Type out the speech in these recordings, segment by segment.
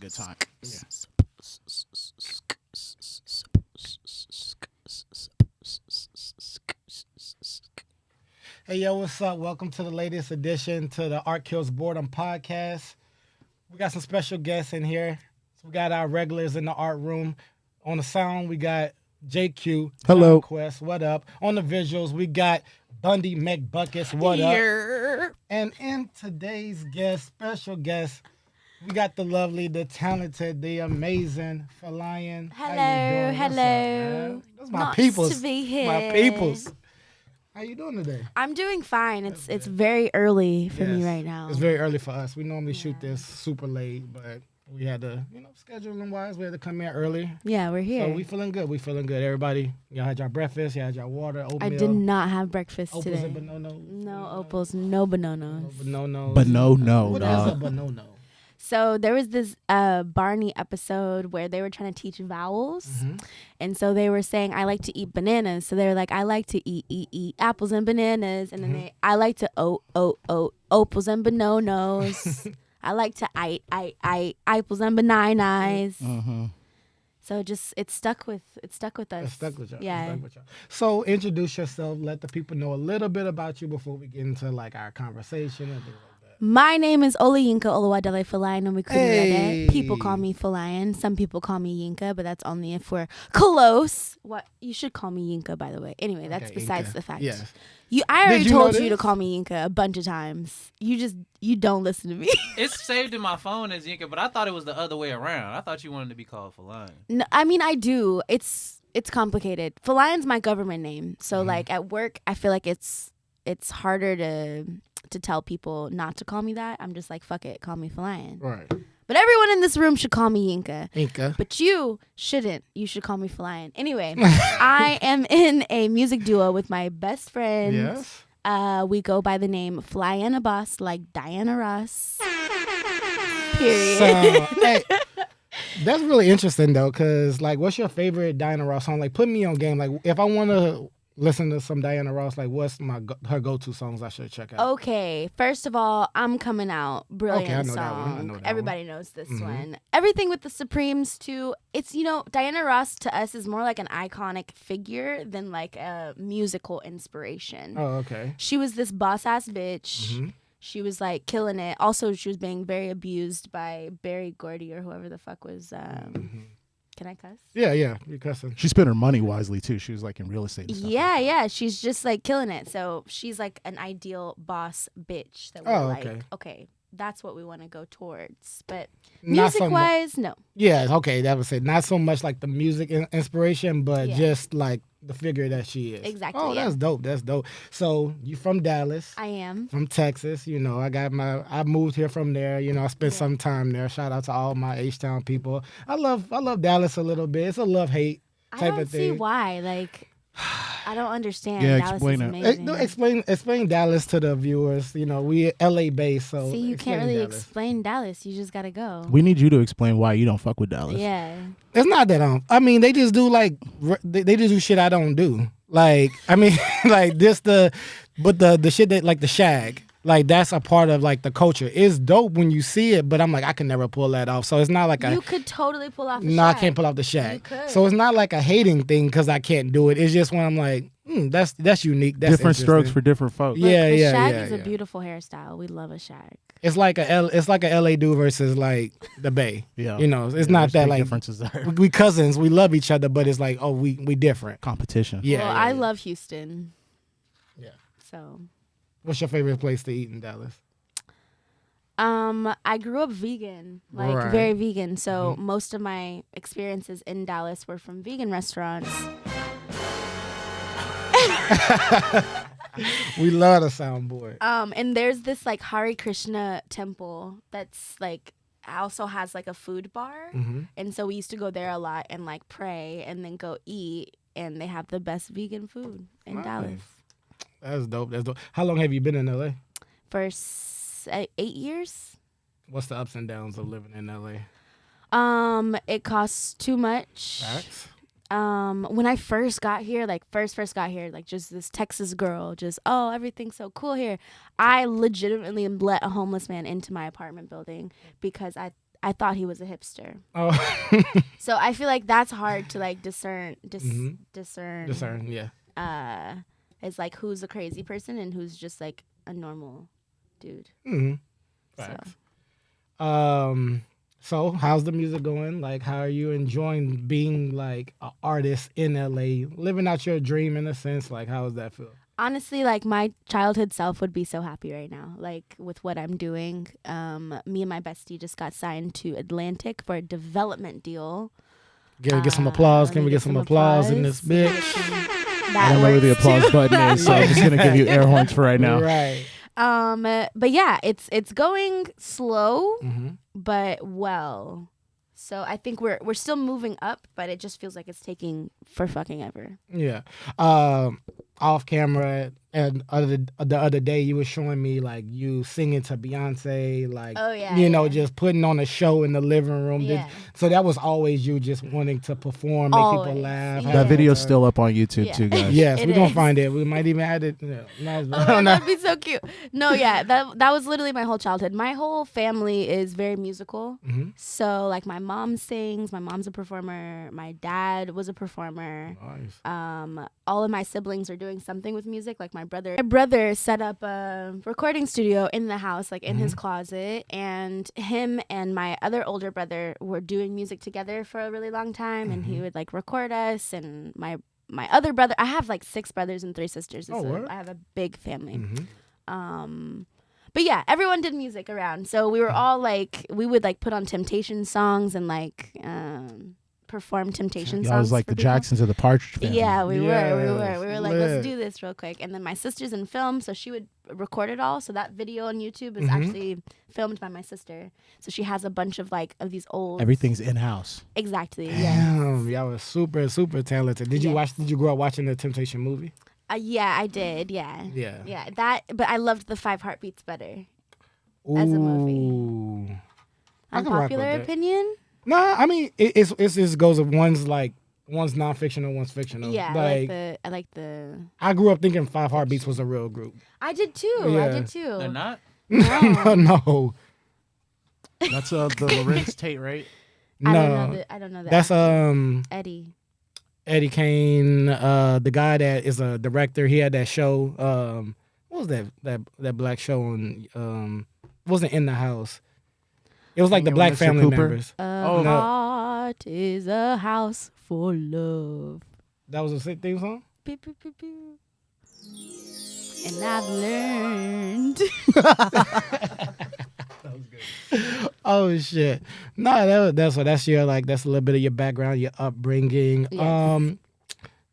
good time. Yeah. Hey, yo, what's up? Welcome to the latest edition to the Killz Boredom podcast. We got some special guests in here. So we got our regulars in the art room. On the sound, we got JQ. Hello. John Quest, what up? On the visuals, we got Bundy McBuckets, what up? And in today's special guest, we got the lovely, the talented, the amazing Folayan. Hello. That's my Nice peoples. to be here. My peoples. How you doing today? I'm doing fine. It's very early for me right now. It's very early for us. We normally shoot this super late, but we had to, scheduling wise, we had to come in early. Yeah, we're here. So we feeling good. Everybody, y'all had your breakfast, y'all had your water, oatmeal. I did not have breakfast opals today. and bananas. No opals, no bananas. But no, no, What is a banana? So there was this Barney episode where they were trying to teach vowels. Mm-hmm. And so they were saying, I like to eat bananas. So they were like, I like to eat apples and bananas. And then I like to opals and bananas. I like to apples and bananas. Mm-hmm. So it stuck with us. It stuck with y'all. Yeah. It stuck with y'all. So introduce yourself. Let the people know a little bit about you before we get into our conversation and things like that. My name is Olayinka Oluwadele Folayan, and Hey. people call me Folayan. Some people call me Yinka, but that's only if we're close. What you should call me Yinka, by the way. Anyway, that's Okay, besides Yinka. the fact. Yes. I already Did you know told you to this? call me Yinka a bunch of times. You don't listen to me. It's saved in my phone as Yinka, but I thought it was the other way around. I thought you wanted to be called Folayan. No, I mean I do. It's complicated. Folayan's my government name, so like at work, I feel like it's harder to tell people not to call me that. I'm just like, fuck it, call me Folayan. Right. But everyone in this room should call me Yinka. Inca. But you shouldn't. You should call me Flyana. Anyway, I am in a music duo with my best friend. Yes. We go by the name Flyana Boss, like Diana Ross. Period. So, hey, that's really interesting though, cause what's your favorite Diana Ross song? Like, put me on game. Like, if I want to listen to some Diana Ross, like, what's her go-to songs I should check out? Okay, first of all, I'm Coming Out. Brilliant Okay, I know song. that one. I know that Everybody knows this one. Everything with the Supremes too. It's Diana Ross to us is more like an iconic figure than like a musical inspiration. Oh, okay. She was this boss ass bitch. Mm-hmm. She was like killing it. Also, she was being very abused by Barry Gordy or whoever the fuck was. Can I cuss? Yeah, you're cussing. She spent her money wisely too. She was like in real estate and stuff. Yeah. She's just like killing it. So she's like an ideal boss bitch that we're okay, that's what we want to go towards. But Not so music wise, no. Yeah, okay, that was it. Not so much like the music inspiration, but Yeah. just like the figure that she is. Exactly, Oh, yeah. that's dope. That's dope. So you from Dallas? I am. From Texas. I moved here from there. I spent some time there. Shout out to all my H-Town people. I love Dallas a little bit. It's a love-hate I type don't of see thing. why. Like, I don't understand. Yeah, Dallas explain is it. amazing. Explain Dallas to the viewers. We LA based, so See, you explain can't really Dallas. explain Dallas. You just gotta go. We need you to explain why you don't fuck with Dallas. Yeah. It's not that I mean, they just do they just do shit I don't do. Like, I mean, like the shit that like the shag. Like, that's a part of like the culture. It's dope when you see it, but I'm like, I can never pull that off. So it's not like You could totally pull off the no, I shag. can't pull off the shag. You could. So it's not like a hating thing because I can't do it. It's just when I'm like, that's unique. That's Different strokes interesting. for different folks. Look, Yeah, the yeah, shag yeah, is a yeah. beautiful hairstyle. We love a shag. It's like a LA dude versus like the Bay. Yeah. It's not there's that big like differences there. we cousins. We love each other, but it's like, oh, we different. Competition. Yeah. Well, yeah, I yeah. love Houston. Yeah. So, What's your favorite place to eat in Dallas? I grew up vegan, like Right. very vegan. So most of my experiences in Dallas were from vegan restaurants. We love the soundboard. And there's this like Hare Krishna temple that's like also has like a food bar, and so we used to go there a lot and like pray and then go eat. And they have the best vegan food in Nice. Dallas. That's dope. That's dope. How long have you been in LA? For 8 years. What's the ups and downs of living in LA? It costs too much. Facts. When I first got here, like first got here, like just this Texas girl, just everything's so cool here. I legitimately let a homeless man into my apartment building because I thought he was a hipster. Oh, So I feel like that's hard to like discern. discern. Yeah. Is like who's a crazy person and who's just like a normal dude. Mm-hmm. So. Facts. So how's the music going? Like, how are you enjoying being like an artist in LA, living out your dream in a sense? Like, how does that feel? Honestly, like my childhood self would be so happy right now, like with what I'm doing. Me and my bestie just got signed to Atlantic for a development deal. Get some applause. let Can me we get some applause in this bitch? I don't know where the works applause too. button is, so I'm just gonna give you air horns for right now. Right. But yeah, it's going slow, Mm-hmm. but well. So I think we're still moving up, but it just feels like it's taking for fucking ever. Yeah. Off camera, and the other day you were showing me like you singing to Beyonce, like Oh, yeah, you know, yeah. just putting on a show in the living room. Yeah. So that was always you just wanting to perform, make people Always, laugh. yeah. have That video's fun. still up on YouTube Yeah. too, guys. Yes, It we're gonna is. find it. We might even add it. Yeah, nice. Oh, that'd be so cute. No, yeah, that was literally my whole childhood. My whole family is very musical. Mm-hmm. So like my mom sings, my mom's a performer, my dad was a performer. Nice. All of my siblings are doing something with music. Like my brother set up a recording studio in the house, like in his closet, and him and my other older brother were doing music together for a really long time, and he would like record us. And my other brother, I have like 6 brothers and 3 sisters. Oh, so word? I have a big family. Mm-hmm. But yeah, everyone did music around. So we were all like, we would like put on Temptation songs and like perform Temptation songs. Y'all was like for the people. Jacksons of the Partridge Family. Yeah, we were. Yes, We were like, lit. let's do this real quick. And then my sister's in film, so she would record it all. So that video on YouTube is actually filmed by my sister. So she has a bunch of like of these old. Everything's in house. Exactly. Yeah. Damn, y'all was super, super talented. Did you Yes. Did you grow up watching the Temptation movie? Yeah, I did. Yeah. Yeah. Yeah. That. But I loved the 5 Heartbeats better. Ooh. As a movie. I can rock with Unpopular that. opinion. No, I mean it's just goes of one's non-fictional, one's fictional. Yeah. Like I like the. I grew up thinking 5 Heartbeats was a real group. I did too. I Yeah. did too. They're not. No. No. That's the Lorenz Tate, right? I don't No. know. I don't know that. That's Eddie. Eddie Kane, the guy that is a director. He had that show. What was that black show on? Wasn't In the House. It was like the Hanging Black with Mr. family Cooper? members. A no. heart is a house for love. That was a sick theme song. Pew, pew, pew, pew. And I've learned. Oh shit! No, that's your that's a little bit of your background, your upbringing. Yes.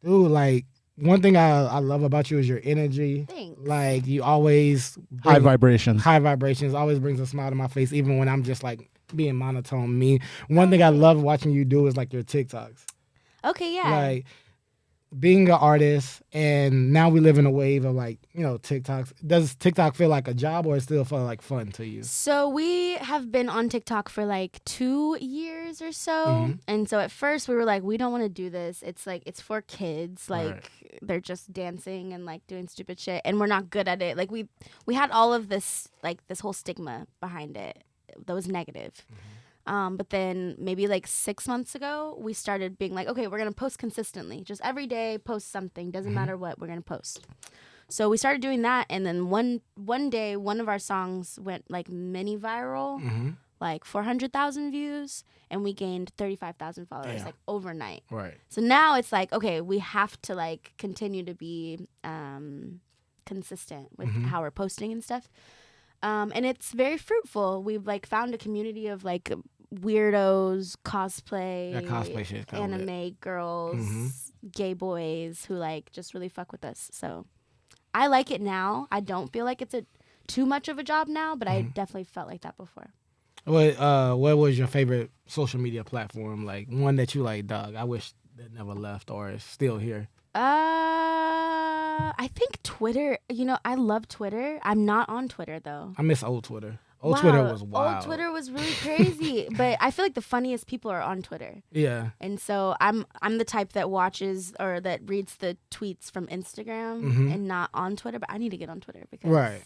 Dude, like one thing I love about you is your energy. Thanks. Like you always High bring vibrations. high vibrations. Always brings a smile to my face, even when I'm just like being monotone. Me. One thing I love watching you do is like your TikToks. Okay, yeah. Like being an artist, and now we live in a wave of like TikToks. Does TikTok feel like a job, or it still feel like fun to you? So we have been on TikTok for like 2 years or so. Mhm. And so at first we were like, we don't want to do this. It's like, it's for kids. Like Right. they're just dancing and like doing stupid shit. And we're not good at it. Like we had all of this, like this whole stigma behind it that was negative. But then maybe like 6 months ago, we started being like, okay, we're going to post consistently. Just every day, post something. Doesn't matter what, we're going to post. So we started doing that. And then one day, one of our songs went like mini viral, like 400,000 views. And we gained 35,000 followers Damn. like overnight. Right. So now it's like, okay, we have to like continue to be consistent with how we're posting and stuff. And it's very fruitful. We've like found a community of like weirdos, cosplay, That cosplay shit kinda lit. anime girls, gay boys who like just really fuck with us. So I like it now. I don't feel like it's too much of a job now, but I definitely felt like that before. What was your favorite social media platform? Like one that you like, dog, I wish that never left or is still here. I think Twitter, I love Twitter. I'm not on Twitter though. I miss old Twitter. Old Wow, Twitter was wild. Old Twitter was really crazy, but I feel like the funniest people are on Twitter. Yeah. And so I'm the type that watches or that reads the tweets from Instagram and not on Twitter, but I need to get on Twitter because Right.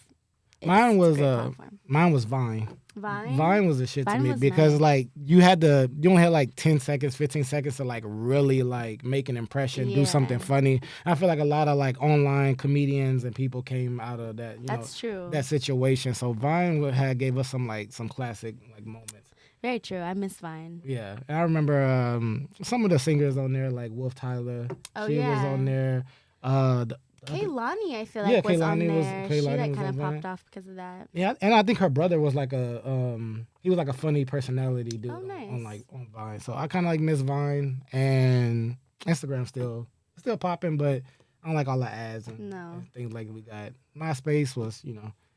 Mine was a great platform. mine was Vine. Vine. Vine was the shit to Vine me was because nice. like you only had like 10 seconds, 15 seconds to like really like make an impression, do something Yeah. funny. I feel like a lot of like online comedians and people came out of that, That's true. that situation. So Vine gave us some classic like moments. Very true. I miss Vine. Yeah. And I remember some of the singers on there like Wolf Tyler. Oh, she was yeah. on there. Kaylani, I feel Yeah, like was on Kehlani was- there. Kehlani She like was kind on of Vine. popped off because of that. Yeah, and I think her brother was like he was like a funny personality dude Oh, nice. on Vine. So I kind of like miss Vine, and Instagram still popping, but I don't like all the ads and, No. and things like we got. MySpace was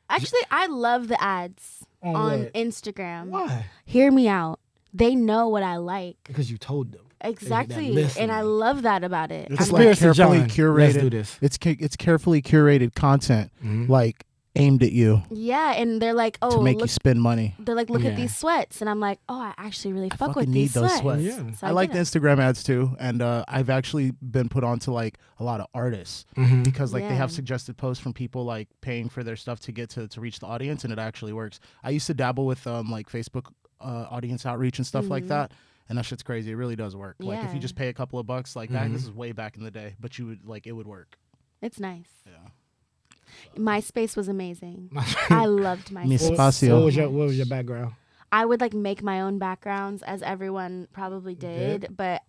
Actually, I love the ads on on what? Instagram. Why? Hear me out. They know what I like. Because you told them. Exactly. listening. And I love that about it. It's I'm like Conspiracy carefully John. curated. Let's do this. It's carefully curated content, Mhm. like aimed at you yeah, and they're like, oh, to make you look. spend money. They're like, look Yeah. at these sweats, and I'm like, oh, I actually really fuck with fucking these need those sweats. sweats. Yeah. So I like the get it. Instagram ads too, and I've actually been put onto like a lot of artists Mhm. because like they have Yeah. suggested posts from people like paying for their stuff to get to reach the audience, and it actually works. I used to dabble with like Facebook audience outreach and stuff like Mhm. that, and that shit's crazy. It really does work. Like if Yeah. you just pay a couple of bucks like that, Mhm. this is way back in the day, but you would like it would work. It's nice. Yeah. MySpace was amazing. I loved Miss MySpace. Espacio. What was your background? I would like make my own backgrounds, as everyone probably did. But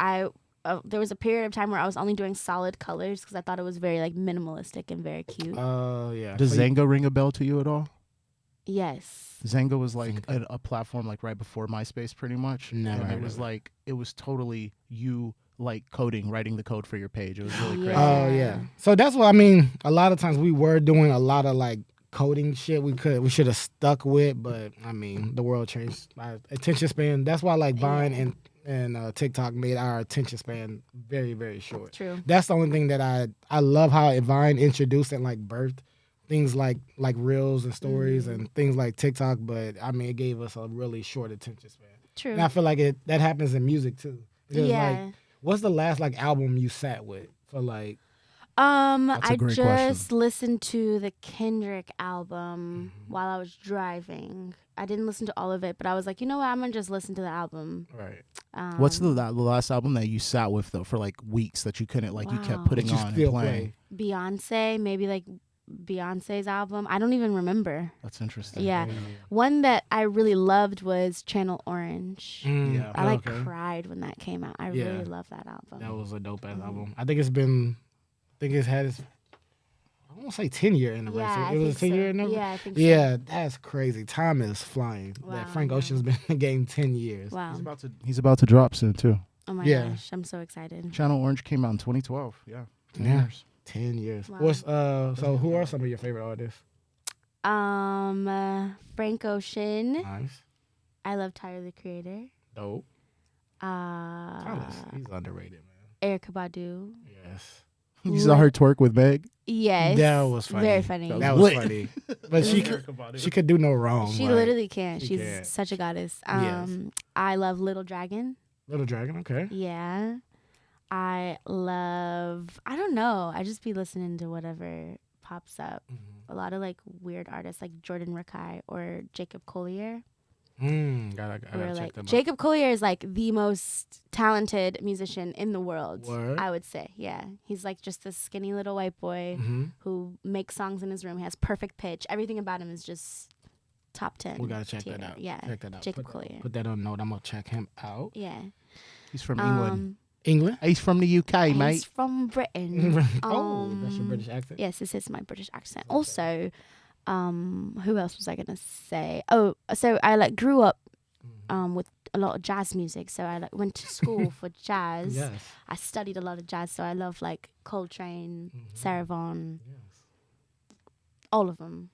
there was a period of time where I was only doing solid colors because I thought it was very like minimalistic and very cute. Yeah. Does So you- Zanga ring a bell to you at all? Yes. Zanga was like a platform like right before MySpace, pretty much. Never And heard it was of it. like it was totally you like writing the code for your page. It was really crazy. Yeah. Oh yeah. So that's what I mean. A lot of times we were doing a lot of like coding shit. We should have stuck with, but I mean the world changed. Our attention span. That's why like Vine and TikTok made our attention span very very short. True. That's the only thing that I love how Vine introduced and like birthed things like reels and stories and things like TikTok. But I mean it gave us a really short attention span. True. And I feel like that happens in music too. Because, Yeah. Like, what's the last like album you sat with for like? That's a I great just question. listened to the Kendrick album while I was driving. I didn't listen to all of it, but I was like, you know what? I'm gonna just listen to the album. Right. What's the last album that you sat with though for like weeks that you couldn't like you kept Wow. putting Just on feel and playing? Beyonce? Maybe like Beyonce's album. I don't even remember. That's interesting. Yeah. One that I really loved was Channel Orange. Yeah. I like okay. cried when that came out. I Yeah. really love that album. That was a dope ass album. I think it's had its I won't say 10-year anniversary. Yeah, I it was a think 10-year so. anniversary. Yeah, I think so. Yeah, that's crazy. Time is flying. Wow, that Frank yeah. Ocean's been in the game 10 years. Wow. He's about to drop soon too. Oh my Yeah. gosh, I'm so excited. Channel Orange came out in 2012. Yeah. 10 Yeah. years. 10 years. Wow. What's so who are some of your favorite artists? Frank Ocean. Nice. I love Tyler the Creator. Dope. He's underrated, man. Erica Badu. Yes. You saw her twerk with Meg. Yes. That was funny. Very funny. That That was Lit. funny. But she could do no wrong. She like, literally can. she She's can. such a goddess. Yes. I love Little Dragon. Little Dragon, okay. Yeah. I don't know. I just be listening to whatever pops up. Mm-hmm. A lot of like weird artists like Jordan Rakai or Jacob Collier. I Or gotta check like them out. Jacob Collier is like the most talented musician in the world. Word. I would say. Yeah. He's like just this skinny little white boy Mm-hmm. who makes songs in his room. He has perfect pitch. Everything about him is just top 10. We gotta check tier. that out. Yeah. Check that out. Jacob put, Collier. Put that on note. I'm gonna check him out. Yeah. He's from England. England? He's from the UK, He's mate. from Britain. Oh, that's your British accent? Yes, this is my British accent. Also, who else was I gonna say? Oh, so I like grew up with a lot of jazz music. So I like went to school for jazz. Yes. I studied a lot of jazz. So I love like Coltrane, Sarah Vaughan, all of them.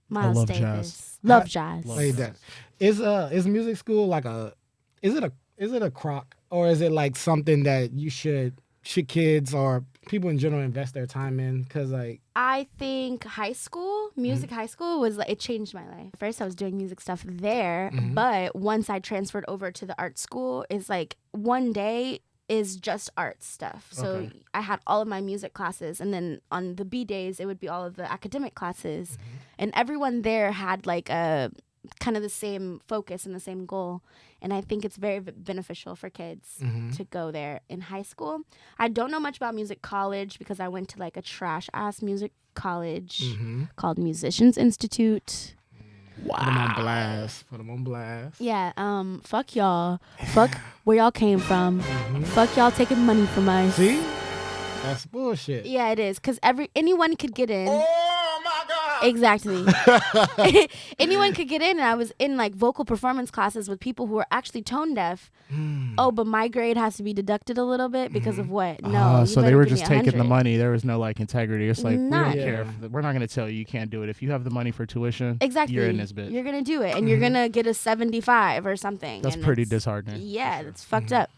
Miles love Davis. jazz. Love jazz. Say that. Is music school like is it a crock, or is it like something that you should kids or people in general invest their time in? Because like I think high school, music high school was like, it changed my life. First I was doing music stuff there, but once I transferred over to the art school, it's like one day is just art stuff. So Okay. I had all of my music classes, and then on the B days, it would be all of the academic classes. And everyone there had like a kind of the same focus and the same goal. And I think it's very beneficial for kids to go there in high school. I don't know much about music college because I went to like a trash ass music college called Musicians Institute. Put them on blast. Put them on blast. Yeah, fuck y'all. Fuck where y'all came from. Fuck y'all taking money from us. See? That's bullshit. Yeah, it is. Because anyone could get in. Oh my God. Exactly. Anyone could get in, and I was in like vocal performance classes with people who were actually tone deaf. Oh, but my grade has to be deducted a little bit because of what? No. So they were just taking the money. There was no like integrity. It's like, we None. don't care. We're not going to tell you can't do it. If you have the money for tuition, Exactly. you're in this bitch. You're gonna do it, and you're gonna get a 75 or something. That's and pretty it's- disheartening. Yeah, it's fucked up.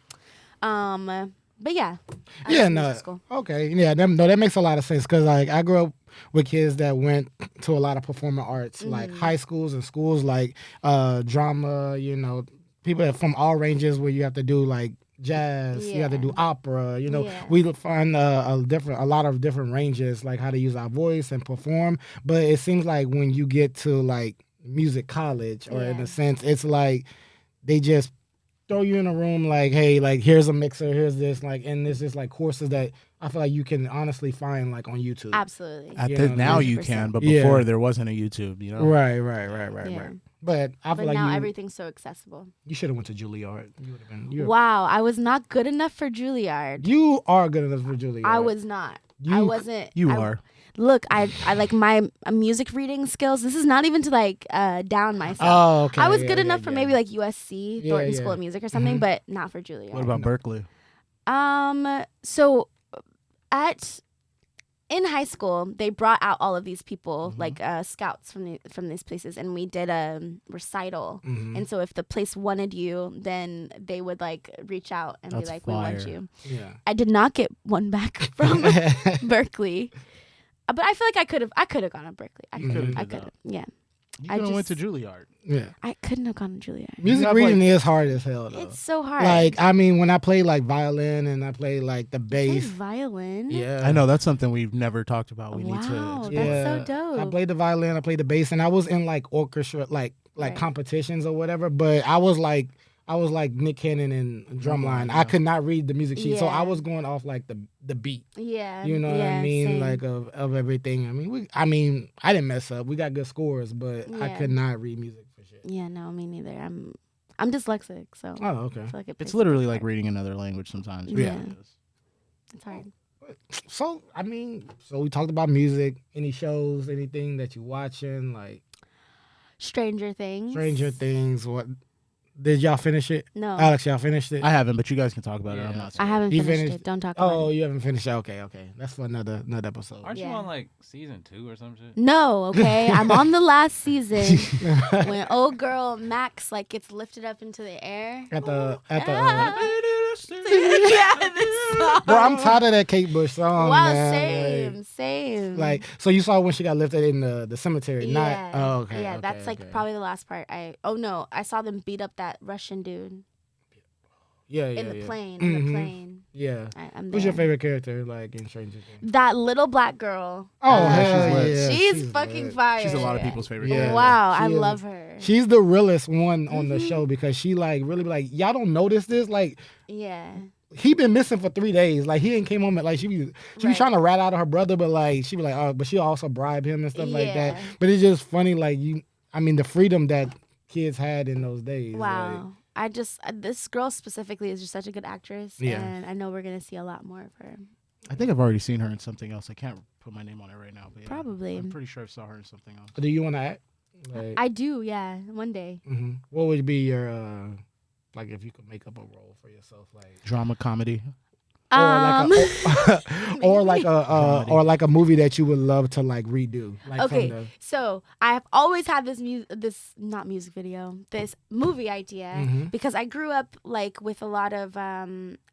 But yeah. I Yeah, went to no. music school. Okay, yeah, that makes a lot of sense because like I grew up with kids that went to a lot of performing arts, like high schools and schools like drama. You know, people that from all ranges where you have to do like jazz, you have to do opera. You know, we find a lot of different ranges, like how to use our voice and perform. But it seems like when you get to like music college, or in a sense, it's like they just throw you in a room like, hey, like here's a mixer, here's this, like, and this is like courses that I feel like you can honestly find like on YouTube. Absolutely. Now you can, but before there wasn't a YouTube, you know? Right. Yeah. But I feel But like now everything's so accessible. you should have went to Juilliard. You would have been. Wow, I was not good enough for Juilliard. You are good enough for Juilliard. I was not. I wasn't. You I- are. Look, I like my music reading skills. This is not even to like down myself. Oh, okay. I was yeah, good yeah, enough for yeah. maybe like USC, Yeah, Thornton yeah. School of Music or something, but not for Juilliard. What about Berkeley? So in high school, they brought out all of these people, like scouts from these places, and we did a recital. And so if the place wanted you, then they would like reach out and That's be like, "We want fire. you." Yeah. I did not get one back from Berkeley, but I feel like I could have gone to Berkeley. I could have. Yeah, You I could have went to just- Juilliard. Yeah. I couldn't have gone to Juilliard. Music have, reading like- is hard as hell, though. It's so hard. Like, I mean, when I play like violin and I play like the You play bass. violin. Yeah. I know that's something we've never talked about. We need Wow, to. that's so dope. I played the violin, I played the bass, and I was in like orchestra, like Right. competitions or whatever. But I was like Nick Cannon in Drumline. I could not read the music sheet, so I Yeah. was going off like the beat. Yeah. You know what I yeah, mean? same. Like of everything. I mean, I didn't mess up. We got good scores, but I Yeah. could not read music for shit. Yeah, no, me neither. I'm dyslexic, so Oh, okay. I feel like it It's plays a literally big like part. reading another language sometimes. Yeah. It is. It's hard. So I mean, so we talked about music. Any shows, anything that you watching, like Stranger Things. Stranger Things? What did y'all finish it? No, Alex, y'all finished it? I haven't, but you guys can talk about it. Yeah. I'm not. I haven't You finished finished- it. Don't talk about Oh, it. you haven't finished it. Okay. That's for another episode. Aren't you Yeah. on like season 2 or some shit? No, okay. I'm on the last season when old girl Max like gets lifted up into the air. At the Yeah, this song. Bro, I'm tired of that Kate Bush song. Wow, man. same. Like, so you saw when she got lifted in the cemetery, yeah. not oh okay. Yeah, okay, that's like okay. probably the last part. I saw them beat up that Russian dude yeah, in the yeah. plane. Mhm. In the plane. Yeah. I'm Who's your there. favorite character, like in Stranger Things? That little black girl. Oh, hell hell lit. yeah, she's fucking lit. fire. She's a lot of people's favorite. Yeah. character. Wow, I she is- love her. She's the realest one on the Mhm. show because she like really be like, y'all don't notice this? Like, Yeah. he been missing for 3 days. Like, he ain't came home. Like, she be Right. trying to rat out her brother, but like, she be like, oh, but she also bribe him and stuff like that. Yeah. But it's just funny, like the freedom that kids had in those days. Wow. This girl specifically is just such a good actress. Yeah. And I know we're going to see a lot more of her. I think I've already seen her in something else. I can't put my name on it right now, but yeah, Probably. I'm pretty sure I saw her in something else. Do you want to act? Like, I do, yeah. One day. mhm. What would be your like if you could make up a role for yourself, like Drama, comedy. or like a movie that you would love to like redo? Like Okay, from so I have always had this not music video, this movie idea Mhm. because I grew up like with a lot of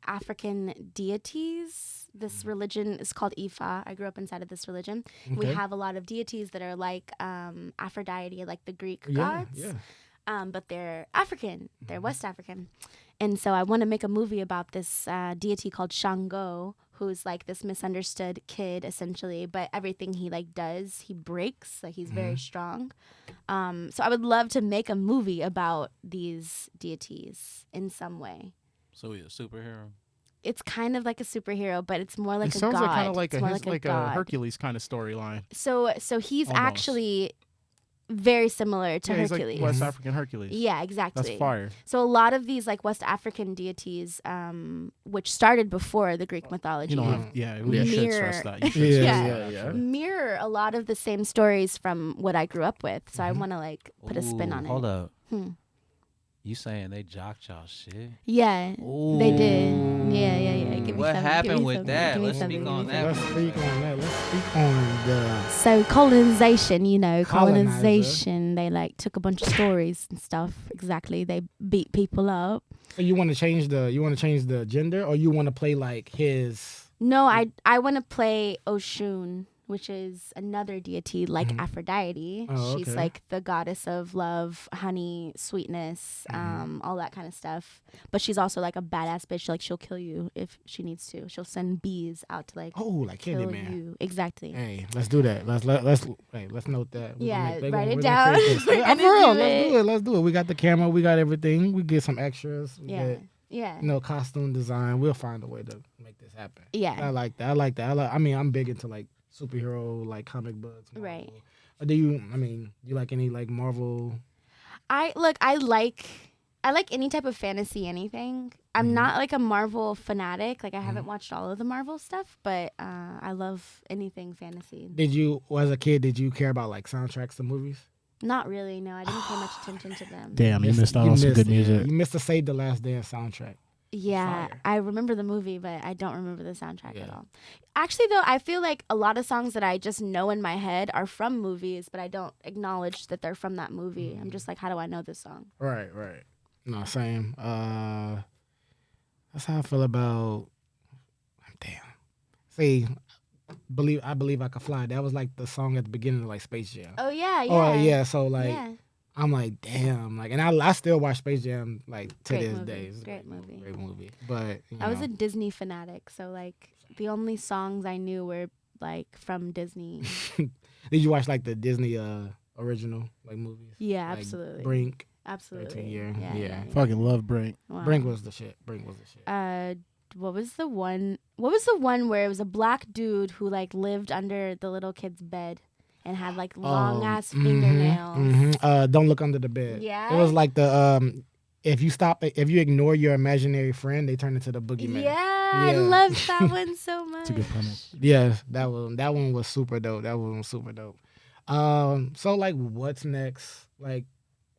African deities. This religion is called Ifa. I grew up inside of this religion. We Okay. have a lot of deities that are like Aphrodite, like the Greek Yeah, gods. yeah. But they're African. They're West African. And so I want to make a movie about this deity called Shango, who's like this misunderstood kid essentially, but everything he like does, he breaks. Like he's very strong. So I would love to make a movie about these deities in some way. So he's a superhero. It's kind of like a superhero, but it's more like it a sounds god. like kind of like It's more a god. Hercules kind of storyline. So he's Almost. actually very similar to Yeah, he's Hercules. like West African Hercules. Yeah, exactly. That's fire. So a lot of these like West African deities, which started before the Greek mythology, You don't have, you should stress that. You should Yeah, stress yeah, that. mirror a lot of the same stories from what I grew up with. So I want to like put a spin on it. Hold up. Hmm. You saying they jocked y'all shit? Yeah, they did. Yeah. Give me What some, happened give me with some, that? give me Let's some, speak give me on some. that. Let's speak on that. Let's speak on the. So colonization, Colonizer. colonization. They like took a bunch of stories and stuff. Exactly, they beat people up. So you want to change the gender, or you want to play like his? No, I want to play Oshun, which is another deity like Aphrodite. Oh, She's okay. like the goddess of love, honey, sweetness, all that kind of stuff. But she's also like a badass bitch. Like she'll kill you if she needs to. She'll send bees out to like Like kill Candyman. you. Exactly. Hey, let's do that. Let's note that. Yeah, They write it we're down. create this. We're Yeah, gonna for real. do Let's it. do it. Let's do it. We got the camera. We got everything. We get some extras. We Yeah. get, Yeah. costume design. We'll find a way to make this happen. Yeah. I like that. I mean, I'm big into like superhero, like comic books. Marvel. Right. Or do you like any like Marvel? I like any type of fantasy, anything. I'm not like a Marvel fanatic. Like I haven't watched all of the Marvel stuff, but I love anything fantasy. As a kid, did you care about like soundtracks to movies? Not really. No, I didn't pay much attention to them. Damn, you missed out on some good music. You missed the Save the Last Dance soundtrack. Yeah, Fire. I remember the movie, but I don't remember the soundtrack at Yeah. all. Actually, though, I feel like a lot of songs that I just know in my head are from movies, but I don't acknowledge that they're from that movie. I'm just like, how do I know this song? Right. No, same. That's how I feel about. Damn. See, I believe I could fly. That was like the song at the beginning of like Space Jam. Oh yeah, yeah. Oh yeah. So like, yeah. I'm like, damn. Like, and I still watch Space Jam like to Great this movie. day. It's a Great movie. Great movie. But I was a Disney fanatic, so like the only songs I knew were like from Disney. Did you watch like the Disney original like movies? Yeah, Like absolutely. Brink. Absolutely. 13 year. Yeah. Yeah. Fucking love Brink. Wow. Brink was the shit. What was the one? What was the one where it was a black dude who like lived under the little kid's bed and had like long ass fingernails? Don't look under the bed. Yeah? It was like the if you ignore your imaginary friend, they turn into the boogeyman. Yeah, I Yeah. loved that one so much. It's a good premise. Yeah, that one was super dope. That one was super dope. So like, what's next? Like,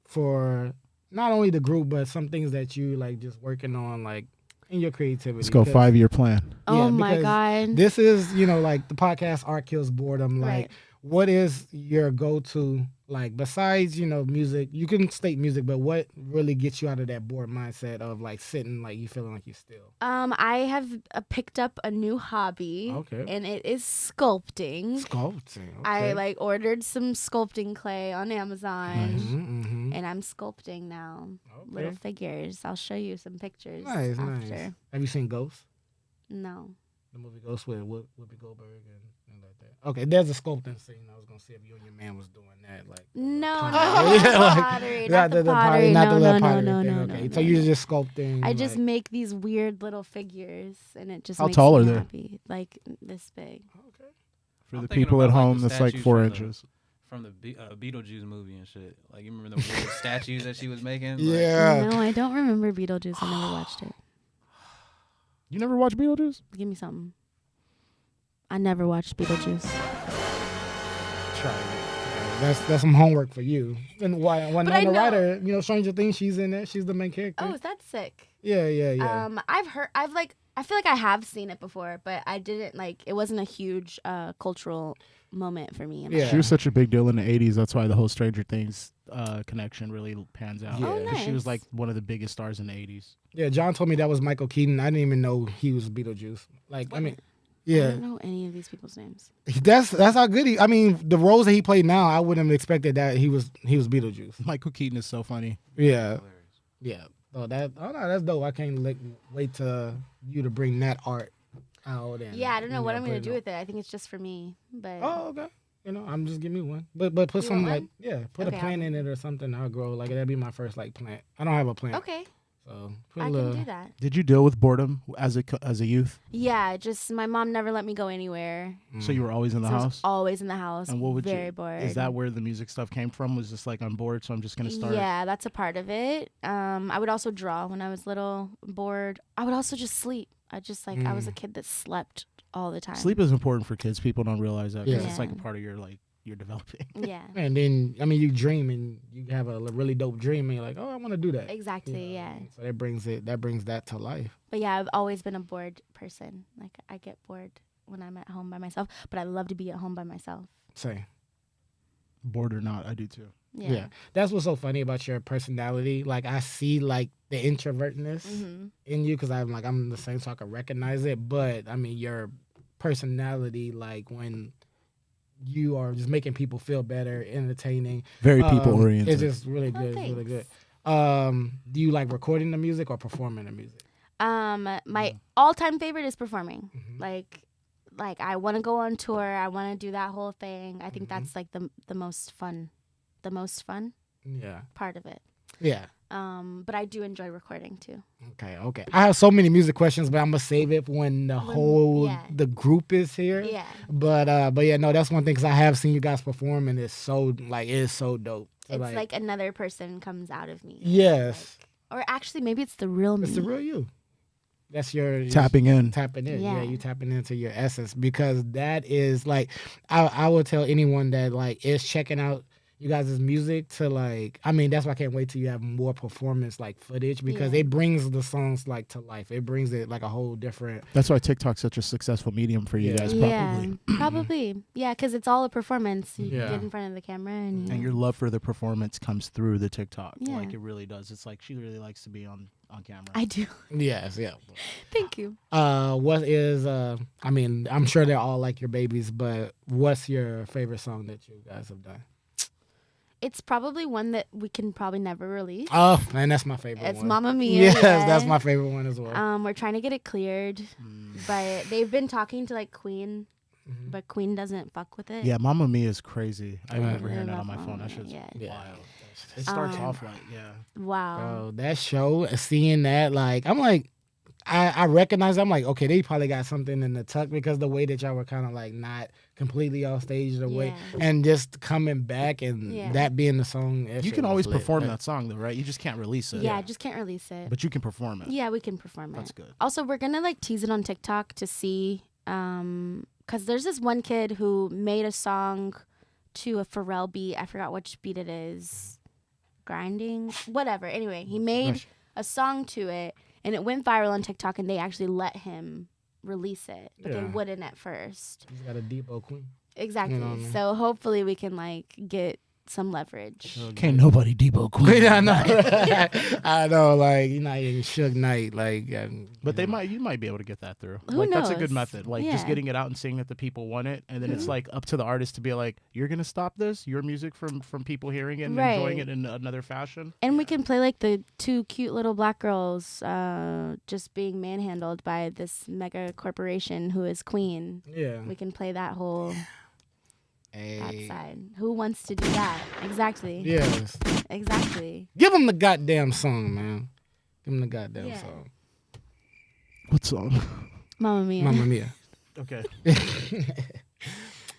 for not only the group, but some things that you like just working on, like in your creativity. Let's go 'Cause 5-year plan. Oh my because god. This is, like the podcast Art Kills Boredom. Like, Right. what is your go-to, like, besides, music? You can state music, but what really gets you out of that bored mindset of like sitting, like you feeling like you're still? I have picked up a new hobby. Okay. And it is sculpting. Sculpting. I like ordered some sculpting clay on Amazon. Mm-hmm. And I'm sculpting now. Little figures. I'll show you some pictures Nice, after. nice. Have you seen Ghost? No. The movie Ghost with Whoopi Goldberg and like that. Okay, there's a sculpting scene. I was gonna see if you and your man was doing that. Like, No, pottery. not the Like, pottery. Not the pottery. pottery, not the No, little no, pottery no, thing. no, Okay, no, so no. you're just sculpting. I just like, make these weird little figures, and it just How makes tall me are they? happy. Like this big. Okay. For I'm the thinking people at about, like, home, the that's like statues 4 from the- inches. From the Beetlejuice movie and shit. Like, you remember the weird statues that she was making? Like, Yeah. No, I don't remember Beetlejuice. I never watched it. You never watched Beetlejuice? Give me something. I never watched Beetlejuice. Try it. That's some homework for you. And when But I Winona know- Ryder, Stranger Things, she's in it. She's the main character. Oh, that's sick. Yeah. I feel like I have seen it before, but I didn't like. It wasn't a huge cultural moment for me. Yeah. She was such a big deal in the 80s. That's why the whole Stranger Things connection really pans out. Yeah. Oh, 'Cause She was nice. like one of the biggest stars in the 80s. Yeah, John told me that was Michael Keaton. I didn't even know he was Beetlejuice. Like, I mean, I yeah, don't know any of these people's names. that's how good he. I mean, the roles that he played now, I wouldn't have expected that he was Beetlejuice. Michael Keaton is so funny. Yeah, yeah. So that's dope. I can't wait to you to bring that art out. And, Yeah, I don't know what I'm put gonna it do on. with it. I think it's just for me. But Oh, okay. I'm just give me one. But put You some want like one? put Okay, a plant I'll- in it or something. I'll grow like that'd be my first like plant. I don't have a plant. okay, So put I a can little. do that. Did you deal with boredom as a youth? Yeah, just my mom never let me go anywhere. So you were always in the So I was house. always in the house. And what would very you? bored. Is that where the music stuff came from? Was just like I'm bored, so I'm just gonna start. Yeah, that's a part of it. I would also draw when I was little, bored. I would also just sleep. I was a kid that slept all the time. Sleep is important for kids. People don't realize that because Yeah. it's like a part of your you're developing. Yeah, And then you dream and you have a really dope dream and you're like, oh, I want to do that. exactly. Yeah. So that brings that to life. But yeah, I've always been a bored person. Like I get bored when I'm at home by myself, but I love to be at home by myself. Same. Bored or not, I do too. Yeah. That's what's so funny about your personality. Like I see like the introvertness in you because I'm the same, so I can recognize it. But I mean your personality, like when you are just making people feel better, entertaining, Very people oriented. It's just really good. It's really good. Do you like recording the music or performing the music? My all-time favorite is performing. Mhm. Like I want to go on tour. I want to do that whole thing. I think that's like the most fun Yeah. part of it. Yeah. But I do enjoy recording too. Okay. I have so many music questions, but I'm gonna save it when the group is here. Yeah. But yeah, no, that's one thing because I have seen you guys perform and it's so dope. So, It's like another person comes out of me. yes, Or actually, maybe it's the real me. it's the real you. That's your Tapping in. tapping in. Yeah, Yeah. you tapping into your essence because that is like I will tell anyone that like is checking out you guys' music to like I mean that's why I can't wait till you have more performance like footage because Yeah. it brings the songs like to life. It brings it like a whole different That's why TikTok's such a successful medium for you Yeah. guys, Yeah, probably. probably. Yeah, because it's all a performance. You Yeah. get in front of the camera and, And your love for the performance comes through the TikTok. Yeah. Like it really does. It's like she really likes to be on camera. I do. yes, yeah. Thank you. What is I mean, I'm sure they're all like your babies, but what's your favorite song that you guys have done? It's probably one that we can probably never release. Oh, man, that's my favorite It's one. Mamma Mia. Yes, yeah. that's my favorite one as well. We're trying to get it cleared, but they've been talking to like Queen, Mhm. but Queen doesn't fuck with it. Yeah, Mamma Mia is crazy. I Right. remember hearing Really that on my love phone. Mamma That shit's Mia, yeah. wild. It starts Um, off like, yeah. Wow. Bro, that show, seeing that, like, I'm like, I recognize, I'm like, okay, they probably got something in the tuck because the way that y'all were kind of like not completely off stage the way, Yeah. and just coming back and Yeah. that being the song. that You shit can was always lit. perform Like, that song though, right? You just can't release it. Yeah, I just can't release it. But you can perform it. Yeah, we can perform That's it. good. Also, we're gonna like tease it on TikTok to see, cause there's this one kid who made a song to a Pharrell beat. I forgot which beat it is. Grinding, whatever. Anyway, he made Rush. a song to it, and it went viral on TikTok, and they actually let him release it, but they Yeah. wouldn't at first. He's got a Depot Queen. Exactly. know what I mean? So hopefully we can like get some leverage. Can't nobody Debo Queen. I know. I know, like, you're not even Suge Knight. Like, But you might be able to get that through. Who Like that's a good knows? method. Like just Yeah. getting it out and seeing that the people want it, and then it's like up to the artist to be like, you're gonna stop this, your music from people hearing it and enjoying Right. it in another fashion. And we can play like the two cute little black girls just being manhandled by this mega corporation who is Queen. Yeah. We can play that whole Hey. outside. Who wants to do that? Exactly. Yes. Exactly. Give him the goddamn song, man. Give him the goddamn Yeah. song. What song? Mamma Mia. Mamma Mia. Okay.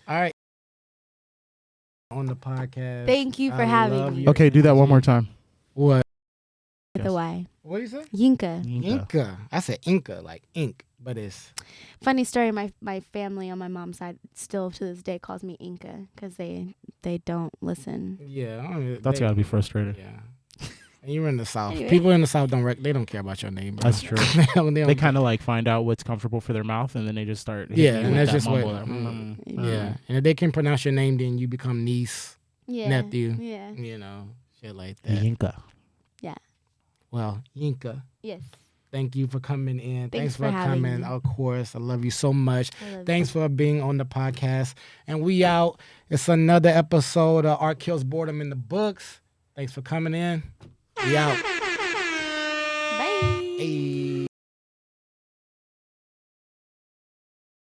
All right. On the podcast. Thank you for I having love me. your Okay, do that one more energy. time. What? With Yes. a Y. What do you say? Yinka. Inca. I said Inca, like ink, but it's Funny story. My family on my mom's side still to this day calls me Inca because they don't listen. yeah. I mean, That's they- gotta be frustrating. Yeah. And you're in the South. Anyway. People in the South they don't care about your name. Bro. That's true. They They don't- kind of like find out what's comfortable for their mouth, and then they just start. hitting Yeah, you and with that's that just what- mumble, that, yeah. And if they can pronounce your name, then you become niece, Yeah. nephew. Yeah. You know, shit like that. Yinka. Well, Inca. Yes. Thank you for coming in. Thanks for having coming. me. Of course, I love you so much. I love Thanks for being on the podcast. And we out. It's another episode of Art Killz Boredom in the books. Thanks for coming in. We out. Hey.